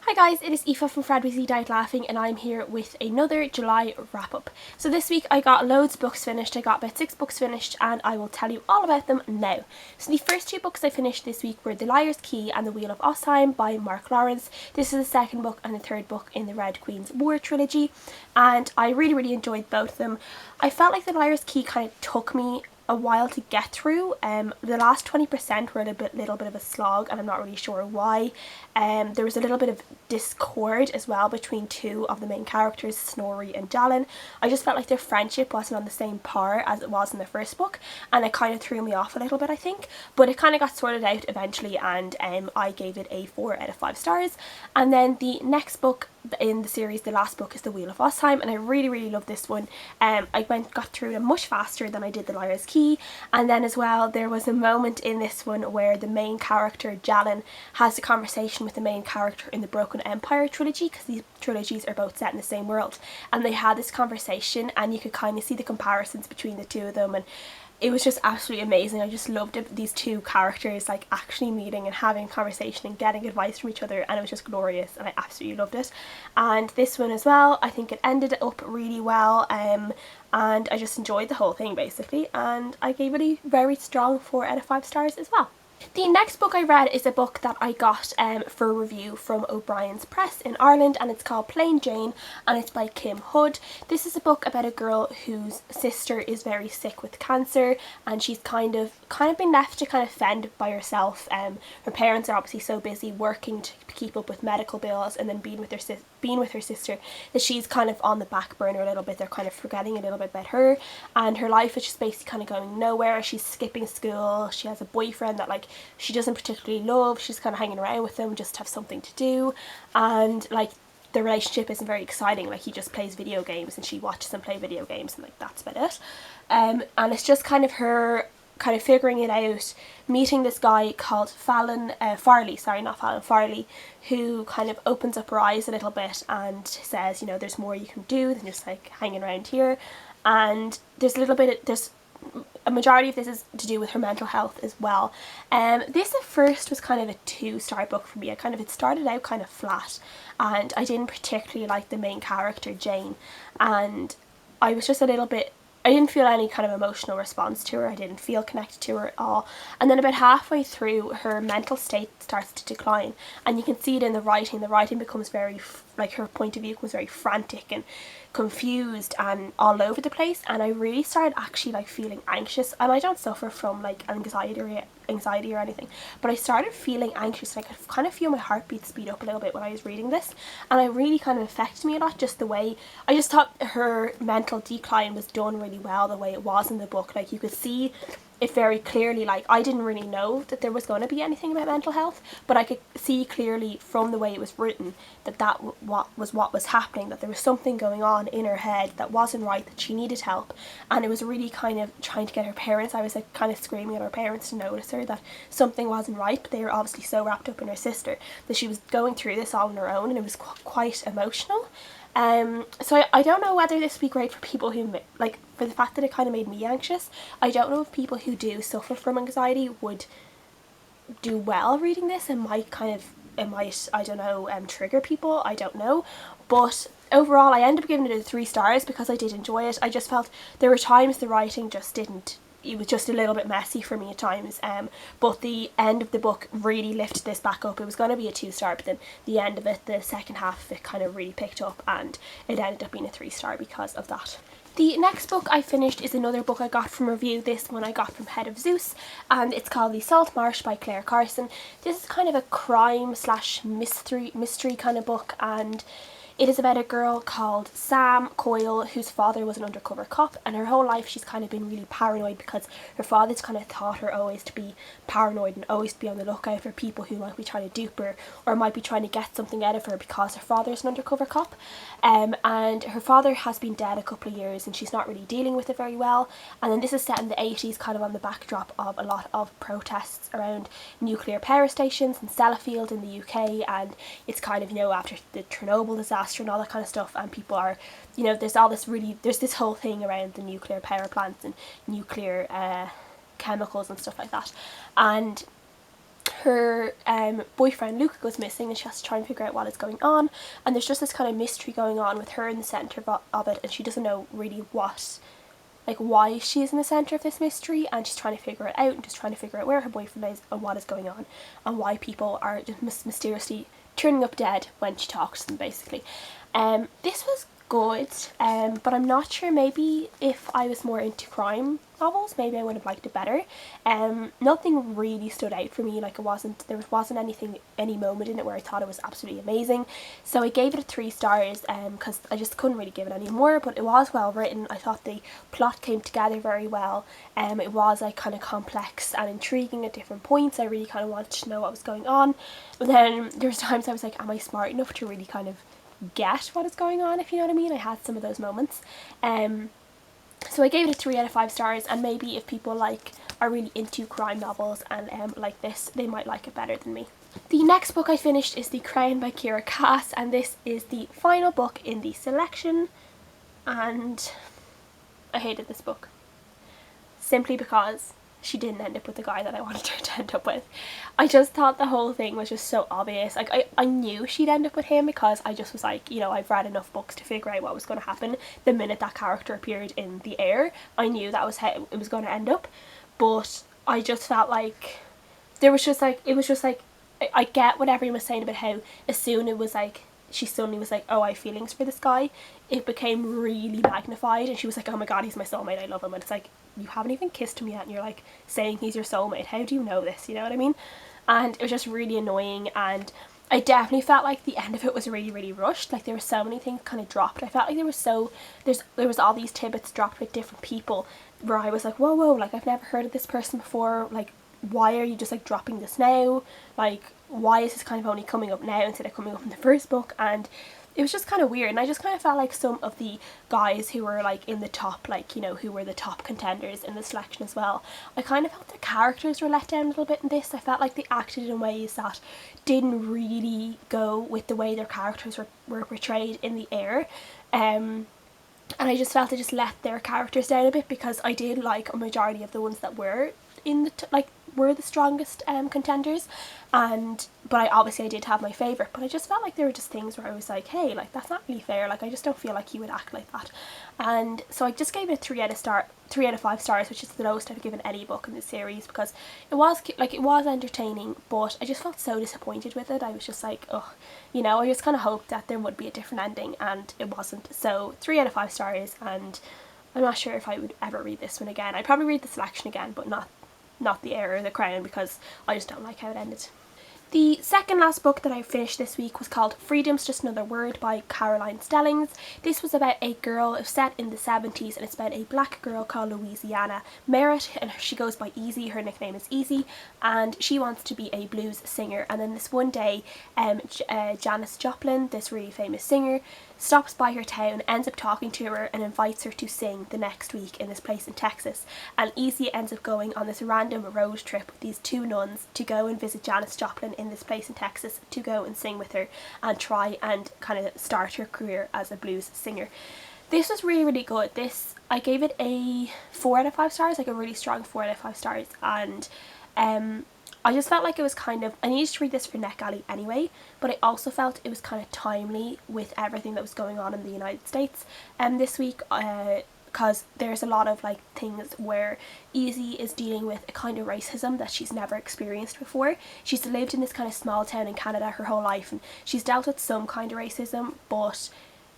Hi guys, it is Aoife from Fred Weasley Died Laughing and I'm here with another July wrap up. So this week I got loads of books finished. I got about 6 books finished and I will tell you all about them now. So the first 2 books I finished this week were The Liar's Key and The Wheel of Osheim by Mark Lawrence. This is the second book and the third book in the Red Queen's War trilogy and I really enjoyed both of them. I felt like The Liar's Key kind of took me a while to get through. The last 20% were a little bit of a slog and I'm not really sure why. There was a little bit of discord as well between 2 of the main characters, Snorri and Jalin. I just felt like their friendship wasn't on the same par as it was in the first book and it kind of threw me off a little bit, I think, but it kind of got sorted out eventually and I gave it a 4 out of 5 stars. And then the next book in the series, the last book, is The Wheel of Osheim and I really love this one. I got through it much faster than I did The Liar's Key, and then as well there was a moment in this one where the main character Jalin has a conversation with the main character in the Broken Empire trilogy, because these trilogies are both set in the same world, and they had this conversation and you could kind of see the comparisons between the 2 of them and it was just absolutely amazing. I just loved it, these 2 characters like actually meeting and having a conversation and getting advice from each other, and it was just glorious and I absolutely loved it. And this one as well, I think it ended up really well and I just enjoyed the whole thing basically, and I gave it a very strong 4 out of 5 stars as well. The next book I read is a book that I got for review from O'Brien's Press in Ireland, and it's called Plain Jane and it's by Kim Hood. This is a book about a girl whose sister is very sick with cancer and she's kind of been left to kind of fend by herself. Her parents are obviously so busy working to keep up with medical bills and then being with her sister that she's kind of on the back burner a little bit. They're kind of forgetting a little bit about her and her life is just basically kind of going nowhere. She's skipping school, she has a boyfriend that like she doesn't particularly love, she's kind of hanging around with him just to have something to do, and like the relationship isn't very exciting. Like he just plays video games and she watches him play video games and like that's about it. And it's just kind of her kind of figuring it out, meeting this guy called Farley, who kind of opens up her eyes a little bit and says, you know, there's more you can do than just like hanging around here. And there's a majority of this is to do with her mental health as well. This at first was kind of a 2-star book for me. It started out kind of flat and I didn't particularly like the main character Jane, and I was just I didn't feel any kind of emotional response to her. I didn't feel connected to her at all. And then about halfway through, her mental state starts to decline and you can see it in the writing. The writing becomes very, like her point of view becomes very frantic and confused and all over the place, and I really started actually like feeling anxious. And I don't suffer from like anxiety or anything, but I started feeling anxious. I could kind of feel my heartbeat speed up a little bit when I was reading this, and it really kind of affected me a lot, just the way I just thought her mental decline was done really well, the way it was in the book. Like you could see it very clearly. Like I didn't really know that there was going to be anything about mental health, but I could see clearly from the way it was written that what was happening, that there was something going on in her head that wasn't right, that she needed help. And it was really kind of trying to get her parents, I was like kind of screaming at her parents to notice her, that something wasn't right, but they were obviously so wrapped up in her sister that she was going through this all on her own, and it was quite emotional. So I don't know whether this would be great for people who, like, for the fact that it kind of made me anxious. I don't know if people who do suffer from anxiety would do well reading this. It might, I don't know, trigger people, I don't know. But overall I ended up giving it a 3 stars because I did enjoy it. I just felt there were times the writing just didn't, it was just a little bit messy for me at times, but the end of the book really lifted this back up. It was going to be a 2-star, but then the end of it, the second half of it kind of really picked up and it ended up being a 3-star because of that. The next book I finished is another book I got from review. This one I got from Head of Zeus and it's called The Salt Marsh by Clare Carson. This is kind of a crime / mystery kind of book, and it is about a girl called Sam Coyle whose father was an undercover cop, and her whole life she's kind of been really paranoid because her father's kind of taught her always to be paranoid and always to be on the lookout for people who might be trying to dupe her or might be trying to get something out of her because her father's an undercover cop. And her father has been dead a couple of years and she's not really dealing with it very well. And then this is set in the 80s, kind of on the backdrop of a lot of protests around nuclear power stations in Sellafield in the UK, and it's kind of, you know, after the Chernobyl disaster and all that kind of stuff, and people are, you know, there's this whole thing around the nuclear power plants and nuclear chemicals and stuff like that. And her boyfriend Luca goes missing, and she has to try and figure out what is going on, and there's just this kind of mystery going on with her in the centre of it, and she doesn't know really why she is in the centre of this mystery, and she's trying to figure it out and just trying to figure out where her boyfriend is and what is going on and why people are just mysteriously turning up dead when she talks to them, basically. This was good, but I'm not sure, maybe if I was more into crime novels, maybe I would have liked it better. Nothing really stood out for me, like there wasn't any moment in it where I thought it was absolutely amazing, so I gave it 3 stars, because I just couldn't really give it any more, but it was well written. I thought the plot came together very well. It was like kind of complex and intriguing at different points. I really kind of wanted to know what was going on, but then there's times I was like, am I smart enough to really kind of get what is going on, if you know what I mean? I had some of those moments. So I gave it 3 out of 5 stars, and maybe if people are really into crime novels and like this, they might like it better than me. The next book I finished is The Crown by Kiera, and this is the final book in the selection, and I hated this book simply because she didn't end up with the guy that I wanted her to end up with. I just thought the whole thing was just so obvious. Like, I knew she'd end up with him because I just was like, you know, I've read enough books to figure out what was going to happen. The minute that character appeared in the air, I knew that was how it was going to end up. But I just felt like it was just like, I get what everyone was saying about how as soon it was like, she suddenly was like, oh, I have feelings for this guy, it became really magnified, and she was like, oh my god, he's my soulmate, I love him. And it's like, you haven't even kissed him yet and you're like saying he's your soulmate. How do you know this? You know what I mean? And it was just really annoying, and I definitely felt like the end of it was really, really rushed. Like, there were so many things kind of dropped. I felt like there was all these tidbits dropped with different people where I was like, whoa, like, I've never heard of this person before. Like, why are you just like dropping this now? Like, why is this kind of only coming up now instead of coming up in the first book? And it was just kind of weird, and I just kind of felt like some of the guys who were like in the top, like, you know, who were the top contenders in the selection as well, I kind of felt their characters were let down a little bit in this. I felt like they acted in ways that didn't really go with the way their characters were portrayed in the air, and I just felt it just let their characters down a bit, because I did like a majority of the ones that were in the were the strongest contenders, but I did have my favourite, but I just felt like there were just things where I was like, hey, like, that's not really fair, like, I just don't feel like he would act like that. And so I just gave it 3 out of 5 stars, which is the lowest I've given any book in the series, because it was entertaining, but I just felt so disappointed with it. I was just like, oh, you know, I just kind of hoped that there would be a different ending, and it wasn't. So 3 out of 5 stars, and I'm not sure if I would ever read this one again. I'd probably read the selection again, but not The Heir or The Crown, because I just don't like how it ended. The second last book that I finished this week was called Freedom's Just Another Word by Caroline Stellings. This was about a girl set in the 70s, and it's about a black girl called Louisiana Merritt, and she goes by Easy. Her nickname is Easy, and she wants to be a blues singer. And then this one day, Janis Joplin, this really famous singer, stops by her town, ends up talking to her and invites her to sing the next week in this place in Texas. And Easy ends up going on this random road trip with these 2 nuns to go and visit Janis Joplin in this place in Texas, to go and sing with her and try and kind of start her career as a blues singer. This was really, really good. I gave it a 4 out of 5 stars, like a really strong 4 out of 5 stars, and I just felt like it was kind of, I needed to read this for NetGalley anyway, but I also felt it was kind of timely with everything that was going on in the United States this week, because there's a lot of like things where Easy is dealing with a kind of racism that she's never experienced before. She's lived in this kind of small town in Canada her whole life, and she's dealt with some kind of racism, but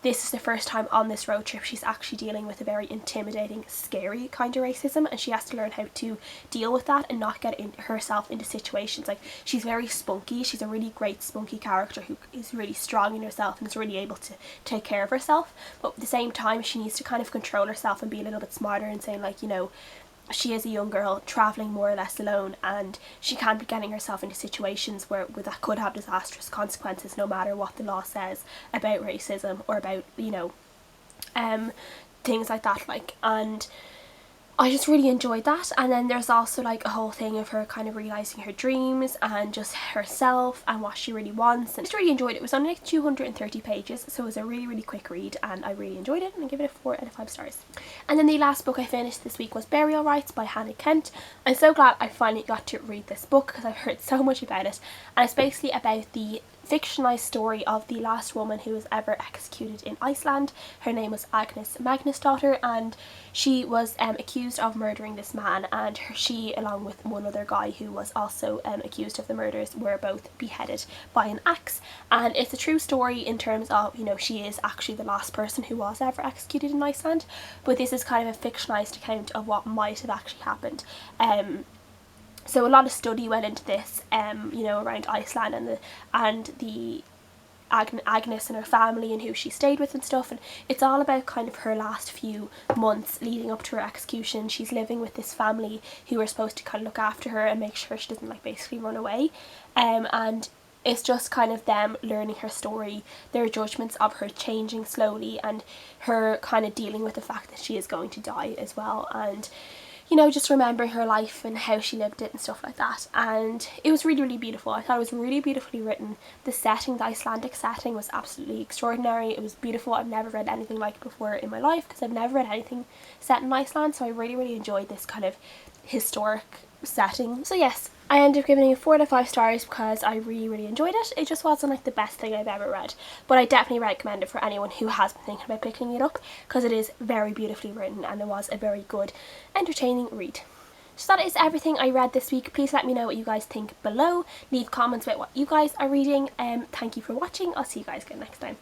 this is the first time on this road trip she's actually dealing with a very intimidating, scary kind of racism, and she has to learn how to deal with that and not get herself into situations. Like, she's very spunky. She's a really great spunky character who is really strong in herself and is really able to take care of herself, but at the same time she needs to kind of control herself and be a little bit smarter and saying, like, you know, she is a young girl travelling more or less alone, and she can't be getting herself into situations where that could have disastrous consequences, no matter what the law says about racism or about, you know, things like that. Like, and I just really enjoyed that. And then there's also like a whole thing of her kind of realising her dreams and just herself and what she really wants, and I just really enjoyed it. It was only like 230 pages, so it was a really quick read, and I really enjoyed it, and I give it a 4 out of 5 stars. And then the last book I finished this week was Burial Rites by Hannah Kent. I'm so glad I finally got to read this book because I've heard so much about it, and it's basically about the fictionalised story of the last woman who was ever executed in Iceland. Her name was Agnes Magnusdóttir, and she was accused of murdering this man, and she, along with one other guy who was also accused of the murders, were both beheaded by an axe. And it's a true story in terms of, you know, she is actually the last person who was ever executed in Iceland, but this is kind of a fictionalised account of what might have actually happened. So a lot of study went into this, you know, around Iceland and the Agnes and her family and who she stayed with and stuff, and it's all about kind of her last few months leading up to her execution. She's living with this family who are supposed to kind of look after her and make sure she doesn't like basically run away, and it's just kind of them learning her story, their judgments of her changing slowly, and her kind of dealing with the fact that she is going to die as well, and you know, just remembering her life and how she lived it and stuff like that. And it was really beautiful. I thought it was really beautifully written. The setting, the Icelandic setting, was absolutely extraordinary. It was beautiful. I've never read anything like it before in my life because I've never read anything set in Iceland, so I really enjoyed this kind of historic setting. So yes, I ended up giving it 4 out of 5 stars because I really enjoyed it. It just wasn't like the best thing I've ever read, but I definitely recommend it for anyone who has been thinking about picking it up because it is very beautifully written and it was a very good, entertaining read. So that is everything I read this week. Please let me know what you guys think below. Leave comments about what you guys are reading. Thank you for watching. I'll see you guys again next time.